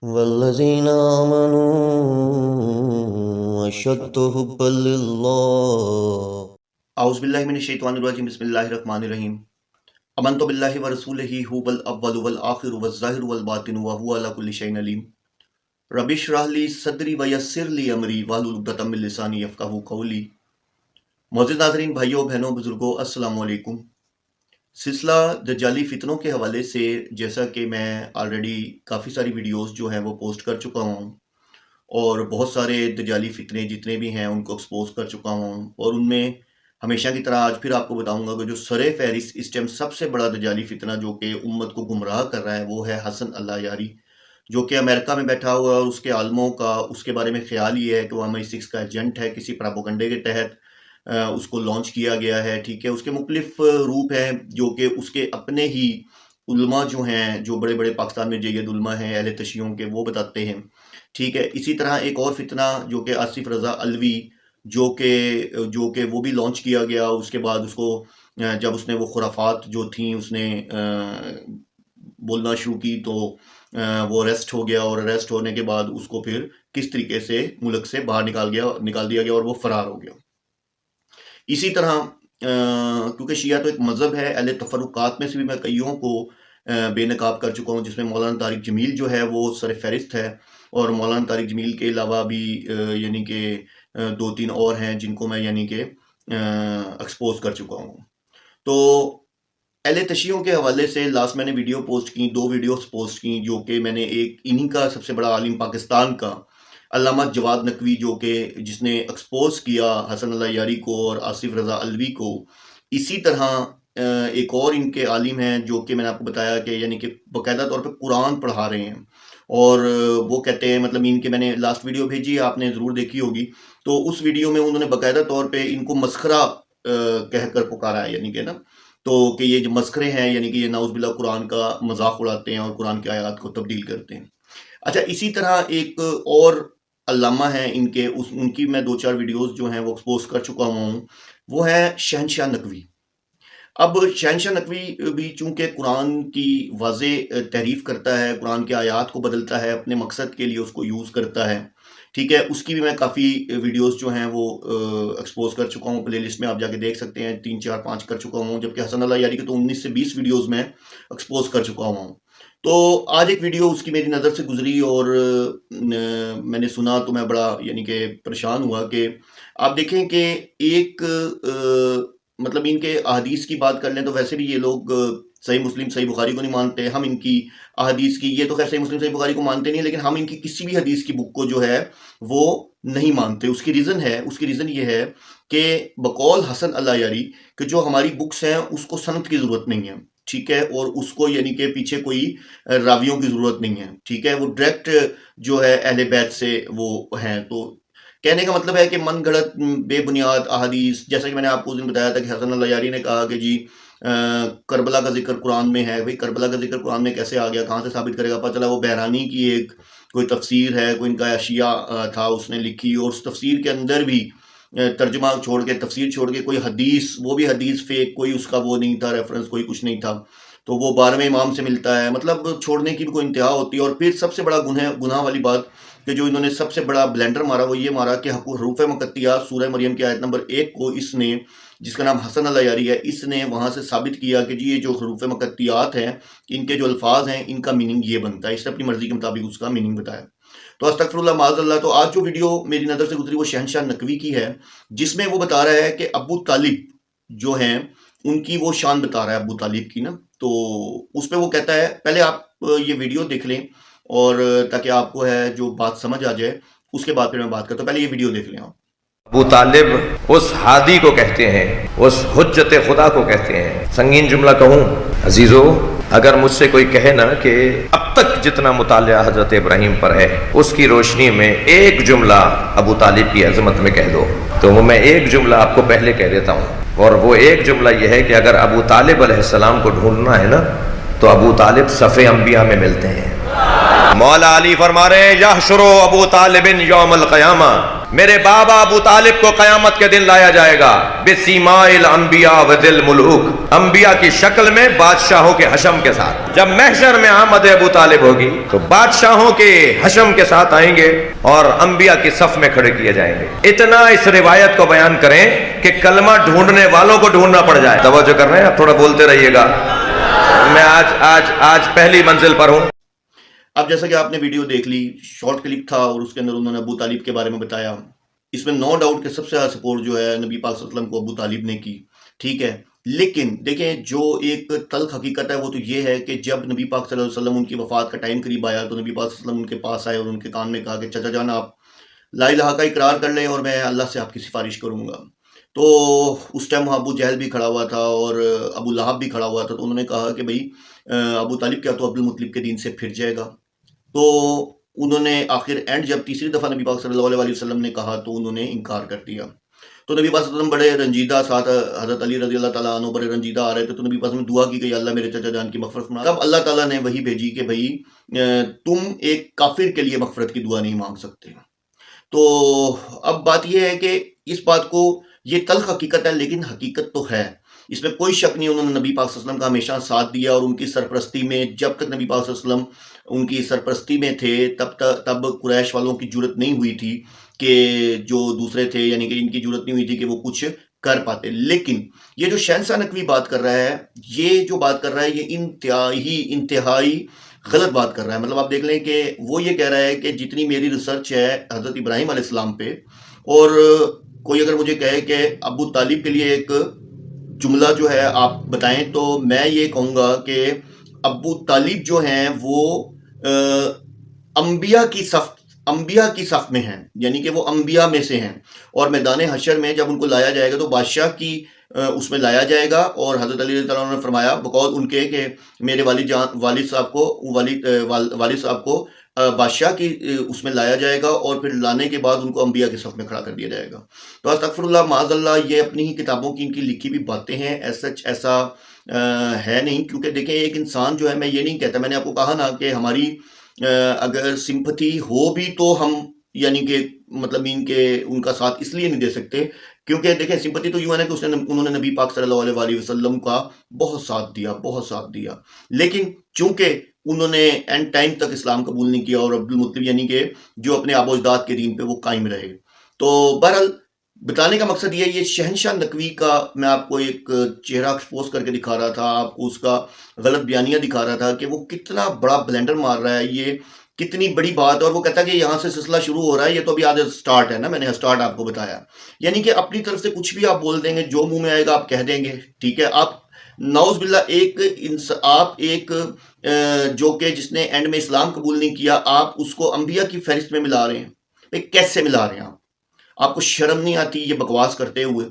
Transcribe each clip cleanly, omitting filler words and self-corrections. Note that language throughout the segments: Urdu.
والذین آمنوا اشد حبا للہ۔ اعوذ باللہ من الشیطان الرجیم، بسم اللہ الرحمن الرحیم۔ آمنت باللہ ورسولہ هو الاول والآخر والظاہر والباطن وهو علی کل شیء علیم۔ رب اشرح لی صدری ویسر لی امری واحلل عقدۃ من لسانی یفقہوا قولی۔ معزز ناظرین، بھائیوں بہنوں بزرگوں، السلام علیکم۔ سلسلہ دجالی فتنوں کے حوالے سے جیسا کہ میں آلریڈی کافی ساری ویڈیوز جو ہیں وہ پوسٹ کر چکا ہوں اور بہت سارے دجالی فتنے جتنے بھی ہیں ان کو ایکسپوز کر چکا ہوں، اور ان میں ہمیشہ کی طرح آج پھر آپ کو بتاؤں گا کہ جو سر فہرست اس ٹائم سب سے بڑا دجالی فتنہ جو کہ امت کو گمراہ کر رہا ہے وہ ہے حسن اللہ یاری، جو کہ امریکہ میں بیٹھا ہوا ہے، اور اس کے عالموں کا اس کے بارے میں خیال یہ ہے کہ وہ MI6 کا ایجنٹ ہے، کسی پراپوگنڈے کے تحت اس کو لانچ کیا گیا ہے۔ ٹھیک ہے، اس کے مختلف روپ ہیں جو کہ اس کے اپنے ہی علماء جو ہیں، جو بڑے بڑے پاکستان میں جید علماء ہیں اہل تشیعوں کے، وہ بتاتے ہیں۔ ٹھیک ہے، اسی طرح ایک اور فتنہ جو کہ آصف رضا علوی جو کہ وہ بھی لانچ کیا گیا، اس کے بعد اس کو جب اس نے وہ خرافات جو تھیں اس نے بولنا شروع کی تو وہ اریسٹ ہو گیا، اور اریسٹ ہونے کے بعد اس کو پھر کس طریقے سے ملک سے باہر نکال دیا گیا اور وہ فرار ہو گیا۔ اسی طرح کیونکہ شیعہ تو ایک مذہب ہے، اہل تفرقات میں سے بھی میں کئیوں کو بے نقاب کر چکا ہوں، جس میں مولانا طارق جمیل جو ہے وہ سر فہرست ہے، اور مولانا طارق جمیل کے علاوہ بھی یعنی کہ 2-3 اور ہیں جن کو میں یعنی کہ ایکسپوز کر چکا ہوں۔ تو اہل تشیعوں کے حوالے سے لاسٹ میں نے ویڈیو پوسٹ کی، 2 ویڈیوز پوسٹ کی، جو کہ میں نے ایک انہی کا سب سے بڑا عالم پاکستان کا علامہ جواد نقوی جو کہ جس نے ایکسپوز کیا حسن اللہ یاری کو اور آصف رضا علوی کو، اسی طرح ایک اور ان کے عالم ہیں جو کہ میں نے آپ کو بتایا کہ یعنی کہ باقاعدہ طور پہ قرآن پڑھا رہے ہیں، اور وہ کہتے ہیں مطلب ان کے میں نے لاسٹ ویڈیو بھیجی ہے، آپ نے ضرور دیکھی ہوگی، تو اس ویڈیو میں انہوں نے باقاعدہ طور پہ ان کو مسخرہ کہہ کر پکارا ہے، یعنی کہ نا تو کہ یہ جو مسخرے ہیں، یعنی کہ یہ نعوذ باللہ قرآن کا مذاق اڑاتے ہیں اور قرآن کی آیات کو تبدیل کرتے ہیں۔ اچھا، اسی طرح ایک اور علامہ ہیں ان کی میں 2-4 ویڈیوز جو ہیں وہ ایکسپوز کر چکا ہوں، وہ ہے شہنشاہ نقوی۔ اب شہنشاہ نقوی بھی چونکہ قرآن کی واضح تحریف کرتا ہے، قرآن کی آیات کو بدلتا ہے، اپنے مقصد کے لیے اس کو یوز کرتا ہے، ٹھیک ہے، اس کی بھی میں کافی ویڈیوز جو ہیں وہ ایکسپوز کر چکا ہوں، پلے لسٹ میں آپ جا کے دیکھ سکتے ہیں، 3-4-5 کر چکا ہوں، جبکہ حسن اللہ یاری کے تو 19 سے 20 ویڈیوز میں ایکسپوز کر چکا ہوں۔ تو آج ایک ویڈیو اس کی میری نظر سے گزری اور میں نے سنا تو میں بڑا یعنی کہ پریشان ہوا کہ آپ دیکھیں کہ ایک مطلب ان کے احادیث کی بات کر لیں تو ویسے بھی یہ لوگ صحیح مسلم صحیح بخاری کو نہیں مانتے، ہم ان کی احادیث کی، یہ تو خیر صحیح مسلم صحیح بخاری کو مانتے نہیں، لیکن ہم ان کی کسی بھی حدیث کی بک کو جو ہے وہ نہیں مانتے۔ اس کی ریزن یہ ہے کہ بقول حسن اللہ یاری کہ جو ہماری بکس ہیں اس کو سند کی ضرورت نہیں ہے، ٹھیک ہے، اور اس کو یعنی کہ پیچھے کوئی راویوں کی ضرورت نہیں ہے، ٹھیک ہے، وہ ڈائریکٹ جو ہے اہل بیت سے وہ ہیں۔ تو کہنے کا مطلب ہے کہ من گھڑت بے بنیاد احادیث، جیسا کہ میں نے آپ کو اس دن بتایا تھا کہ حسن اللہ یاری نے کہا کہ جی کربلا کا ذکر قرآن میں ہے، بھئی کربلا کا ذکر قرآن میں کیسے آ گیا، کہاں سے ثابت کرے گا؟ پتہ چلا وہ بحرانی کی ایک کوئی تفسیر ہے، کوئی ان کا اشیاء تھا اس نے لکھی، اور اس تفسیر کے اندر بھی ترجمہ چھوڑ کے تفسیر چھوڑ کے کوئی حدیث، وہ بھی حدیث فیک، کوئی اس کا وہ نہیں تھا ریفرنس، کوئی کچھ نہیں تھا، تو وہ 12ویں امام سے ملتا ہے، مطلب چھوڑنے کی بھی کوئی انتہا ہوتی ہے۔ اور پھر سب سے بڑا گناہ والی بات کہ جو انہوں نے سب سے بڑا بلینڈر مارا وہ یہ مارا کہ حروف مقطعات سورہ مریم کی آیت نمبر 1 کو اس نے، جس کا نام حسن اللہ یاری ہے، اس نے وہاں سے ثابت کیا کہ جی یہ جو حروف مقطعات ہیں ان کے جو الفاظ ہیں ان کا میننگ یہ بنتا ہے، اس نے اپنی مرضی کے مطابق اس کا میننگ بتایا۔ تو استغفر اللہ معاذ اللہ۔ تو آج جو ویڈیو میری نظر سے گزری وہ شہنشاہ نقوی کی ہے، جس میں وہ بتا رہا ہے کہ ابو طالب جو ہیں ان کی وہ شان بتا رہا ہے ابو طالب کی نا، تو اس پہ وہ کہتا ہے، پہلے آپ یہ ویڈیو دیکھ لیں اور تاکہ آپ کو ہے جو بات سمجھ آ جائے، اس کے بعد پھر میں بات کرتا ہوں، پہلے یہ ویڈیو دیکھ لیں آپ۔ ابو طالب اس ہادی کو کہتے ہیں، اس حجت خدا کو کہتے ہیں۔ سنگین جملہ کہوں عزیزو، اگر مجھ سے کوئی کہے نا کہ اب تک جتنا مطالعہ حضرت ابراہیم پر ہے اس کی روشنی میں ایک جملہ ابو طالب کی عظمت میں کہہ دو، تو وہ میں ایک جملہ آپ کو پہلے کہہ دیتا ہوں، اور وہ ایک جملہ یہ ہے کہ اگر ابو طالب علیہ السلام کو ڈھونڈنا ہے نا تو ابو طالب صف انبیاء میں ملتے ہیں۔ مولا علی فرما رہے ہیں یحشر ابو طالب یوم القیامہ، میرے بابا ابو طالب کو قیامت کے دن لایا جائے گا بسیمائل انبیاء وذل ملوک، انبیاء کی شکل میں بادشاہوں کے حشم کے ساتھ۔ جب محشر میں آمد ابو طالب ہوگی تو بادشاہوں کے حشم کے ساتھ آئیں گے اور انبیاء کی صف میں کھڑے کیے جائیں گے۔ اتنا اس روایت کو بیان کریں کہ کلمہ ڈھونڈنے والوں کو ڈھونڈنا پڑ جائے۔ توجہ کر رہے ہیں؟ آپ تھوڑا بولتے رہیے گا، میں آج پہلی منزل پر ہوں۔ اب جیسا کہ آپ نے ویڈیو دیکھ لی، شارٹ کلپ تھا اور اس کے اندر انہوں نے ابو طالب کے بارے میں بتایا۔ اس میں نو ڈاؤٹ کہ سب سے زیادہ سپورٹ جو ہے نبی پاک صلی اللہ علیہ وسلم کو ابو طالب نے کی، ٹھیک ہے۔ لیکن دیکھیں جو ایک تلخ حقیقت ہے وہ تو یہ ہے کہ جب نبی پاک صلی اللہ علیہ وسلم ان کی وفات کا ٹائم قریب آیا تو نبی پاک صلی اللہ علیہ وسلم ان کے پاس آئے اور ان کے کان میں کہا کہ چچا جان آپ لا الہ کا اقرار کر لیں اور میں اللہ سے آپ کی سفارش کروں گا۔ تو اس ٹائم وہاں ابو جہل بھی کھڑا ہوا تھا اور ابو لہب بھی کھڑا ہوا تھا، تو انہوں نے کہا کہ بھئی ابو طالب کیا تو عبد المطلب کے دین سے پھر جائے گا؟ تو انہوں نے آخر اینڈ جب تیسری دفعہ نبی پاک صلی اللہ علیہ وسلم نے کہا تو انہوں نے انکار کر دیا۔ تو نبی پاک صلی اللہ علیہ وسلم بڑے رنجیدہ، ساتھ حضرت علی رضی اللہ تعالیٰ عنہ بڑے رنجیدہ آ رہے تھے، تو نبی پاک صلی اللہ علیہ وسلم دعا کی کہ اللہ میرے چچا جان کی مغفرت فرما۔ تب اللہ تعالیٰ نے وہی بھیجی کہ بھئی تم ایک کافر کے لیے مغفرت کی دعا نہیں مانگ سکتے۔ تو اب بات یہ ہے کہ اس بات کو، یہ تلخ حقیقت ہے لیکن حقیقت تو ہے، اس میں کوئی شک نہیں۔ انہوں نے نبی پاک صلی اللہ علیہ وسلم کا ہمیشہ ساتھ دیا اور ان کی سرپرستی میں، جب تک نبی پاک صلی اللہ علیہ وسلم ان کی سرپرستی میں تھے تب قریش والوں کی جرت نہیں ہوئی تھی کہ جو دوسرے تھے، یعنی کہ ان کی جرت نہیں ہوئی تھی کہ وہ کچھ کر پاتے۔ لیکن یہ جو شہنشاہ نقوی بات کر رہا ہے، یہ جو بات کر رہا ہے یہ انتہائی غلط بات کر رہا ہے۔ مطلب آپ دیکھ لیں کہ وہ یہ کہہ رہا ہے کہ جتنی میری ریسرچ ہے حضرت ابراہیم علیہ السلام پہ، اور کوئی اگر مجھے کہے کہ ابو طالب کے لیے ایک جملہ جو ہے آپ بتائیں، تو میں یہ کہوں گا کہ ابو طالب جو ہیں وہ انبیاء کی صف میں ہیں، یعنی کہ وہ انبیاء میں سے ہیں، اور میدان حشر میں جب ان کو لایا جائے گا تو بادشاہ کی اس میں لایا جائے گا، اور حضرت علی رضی اللہ عنہ نے فرمایا بقول ان کے کہ میرے والد صاحب کو بادشاہ کی اس میں لایا جائے گا، اور پھر لانے کے بعد ان کو انبیاء کے صف میں کھڑا کر دیا جائے گا۔ تو استغفر اللہ معاذ اللہ، یہ اپنی ہی کتابوں کی ان کی لکھی بھی باتیں ہیں، ایسا ہے نہیں، کیونکہ دیکھیں ایک انسان جو ہے، میں یہ نہیں کہتا، میں نے آپ کو کہا نا کہ ہماری اگر سمپتھی ہو بھی تو ہم یعنی کہ مطلب ان کا ساتھ اس لیے نہیں دے سکتے کیونکہ دیکھیں سمپتھی تو یوں ہے نا کہ انہوں نے نبی پاک صلی اللہ علیہ وسلم کا بہت ساتھ دیا، لیکن چونکہ انہوں نے اینڈ ٹائم تک اسلام قبول نہیں کیا اور عبد المطلب یعنی کہ جو اپنے آبا و اجداد کے دین پہ وہ قائم رہے۔ تو بہرحال بتانے کا مقصد یہ شہنشاہ نقوی کا میں آپ کو ایک چہرہ ایکسپوز کر کے دکھا رہا تھا، آپ کو اس کا غلط بیانیہ دکھا رہا تھا کہ وہ کتنا بڑا بلینڈر مار رہا ہے، یہ کتنی بڑی بات، اور وہ کہتا ہے کہ یہاں سے سلسلہ شروع ہو رہا ہے، یہ تو ابھی آج سٹارٹ ہے نا، میں نے سٹارٹ آپ کو بتایا، یعنی کہ اپنی طرف سے کچھ بھی آپ بول دیں گے، جو منہ میں آئے گا آپ کہہ دیں گے، ٹھیک ہے۔ آپ نعوذ باللہ آپ ایک جو کہ جس نے اینڈ میں اسلام قبول نہیں کیا، آپ اس کو انبیاء کی فہرست میں ملا رہے ہیں، کیسے ملا رہے ہیں آپ کو شرم نہیں آتی یہ بکواس کرتے ہوئے؟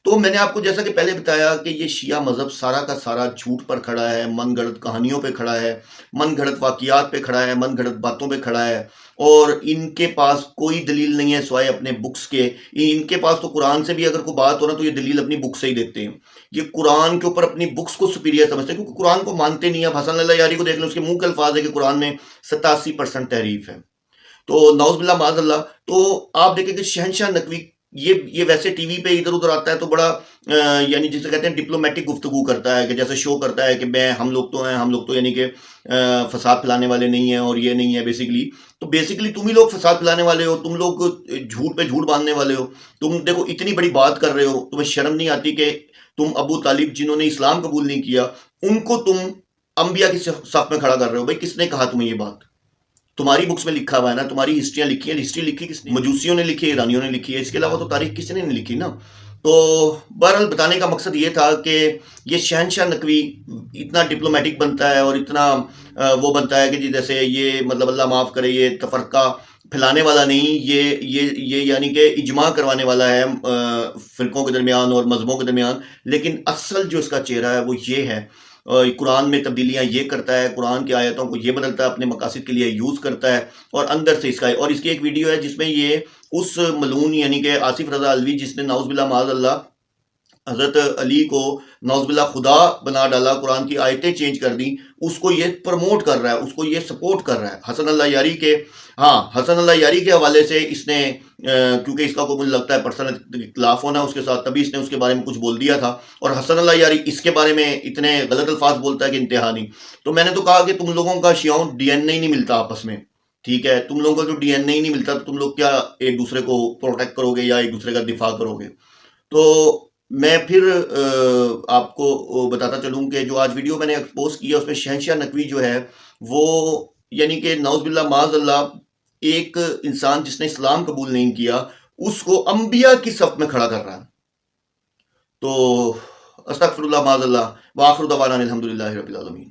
تو میں نے آپ کو جیسا کہ پہلے بتایا کہ یہ شیعہ مذہب سارا کا سارا جھوٹ پر کھڑا ہے، من گھڑت کہانیوں پہ کھڑا ہے، من گھڑت واقعات پہ کھڑا ہے، من گھڑت باتوں پہ کھڑا ہے، اور ان کے پاس کوئی دلیل نہیں ہے سوائے اپنے بکس کے۔ ان کے پاس تو قرآن سے بھی اگر کوئی بات ہو نا تو یہ دلیل اپنی بک سے ہی دیتے ہیں، یہ قرآن کے اوپر اپنی بکس کو سپیریئر سمجھتے ہیں، کیونکہ قرآن کو مانتے نہیں ہیں۔ حسن اللہ یاری کو دیکھ لیں، اس کے منہ کے الفاظ ہے کہ قرآن میں 87% تحریف ہے، تو نعوذ باللہ معاذ اللہ۔ تو آپ دیکھیں کہ شہنشاہ نقوی یہ ویسے ٹی وی پہ ادھر ادھر آتا ہے تو بڑا یعنی جسے کہتے ہیں ڈپلومیٹک گفتگو کرتا ہے، کہ جیسے شو کرتا ہے کہ ہم لوگ تو یعنی کہ فساد پھیلانے والے نہیں ہیں اور یہ نہیں ہے بیسیکلی تم ہی لوگ فساد پھیلانے والے ہو، تم لوگ جھوٹ پہ جھوٹ باندھنے والے ہو۔ تم دیکھو اتنی بڑی بات کر رہے ہو، تمہیں شرم نہیں آتی کہ تم ابو طالب جنہوں نے اسلام قبول نہیں کیا ان کو تم انبیاء کی صف میں کھڑا کر رہے ہو؟ بھائی کس نے کہا تمہیں یہ بات؟ تمہاری بکس میں لکھا ہوا ہے نا، تمہاری ہسٹریاں لکھی ہیں، ہسٹری لکھی کس نے؟ مجوسیوں نے لکھی ہے، ایرانیوں نے لکھی ہے، اس کے علاوہ تو تاریخ کسی نے نہیں لکھی نا۔ تو بہرحال بتانے کا مقصد یہ تھا کہ یہ شہنشاہ نقوی اتنا ڈپلومیٹک بنتا ہے اور اتنا وہ بنتا ہے کہ جی جیسے یہ مطلب اللہ معاف کرے یہ تفرقہ پھیلانے والا نہیں، یہ یعنی کہ اجماع کروانے والا ہے فرقوں کے درمیان اور مذہبوں کے درمیان، لیکن اصل جو اس کا چہرہ ہے وہ یہ ہے، قرآن میں تبدیلیاں یہ کرتا ہے، قرآن کی آیتوں کو یہ بدلتا ہے، اپنے مقاصد کے لیے یوز کرتا ہے، اور اندر سے اس کا اور اس کی ایک ویڈیو ہے جس میں یہ اس ملعون یعنی کہ آصف رضا علوی جس نے نعوذ باللہ معاذ اللہ حضرت علی کو نعوذ باللہ خدا بنا ڈالا، قرآن کی آیتیں چینج کر دیں، اس کو یہ پروموٹ کر رہا ہے، اس کو یہ سپورٹ کر رہا ہے۔ حسن اللہ یاری کے حسن اللہ یاری کے حوالے سے اس نے کیونکہ اس کا کو مجھے لگتا ہے پرسنل اختلاف ہونا اس کے ساتھ، تبھی اس نے اس کے بارے میں کچھ بول دیا تھا، اور حسن اللہ یاری اس کے بارے میں اتنے غلط الفاظ بولتا ہے کہ انتہا نہیں۔ تو میں نے تو کہا کہ تم لوگوں کا شیعوں ڈی این اے ہی نہیں ملتا آپس میں، ٹھیک ہے، تم لوگوں کا جو ڈی این اے ہی نہیں ملتا تو تم لوگ کیا ایک دوسرے کو پروٹیکٹ کرو گے یا ایک دوسرے کا دفاع کرو گے؟ تو میں پھر آپ کو بتاتا چلوں کہ جو آج ویڈیو میں نے ایکسپوز کیا اس میں شہنشاہ نقوی جو ہے وہ یعنی کہ نعوذ باللہ معاذ اللہ ایک انسان جس نے اسلام قبول نہیں کیا اس کو انبیاء کی صف میں کھڑا کر رہا ہے۔ تو استغفر اللہ معاذ اللہ، وآخر دعوانا الحمدللہ رب العالمین۔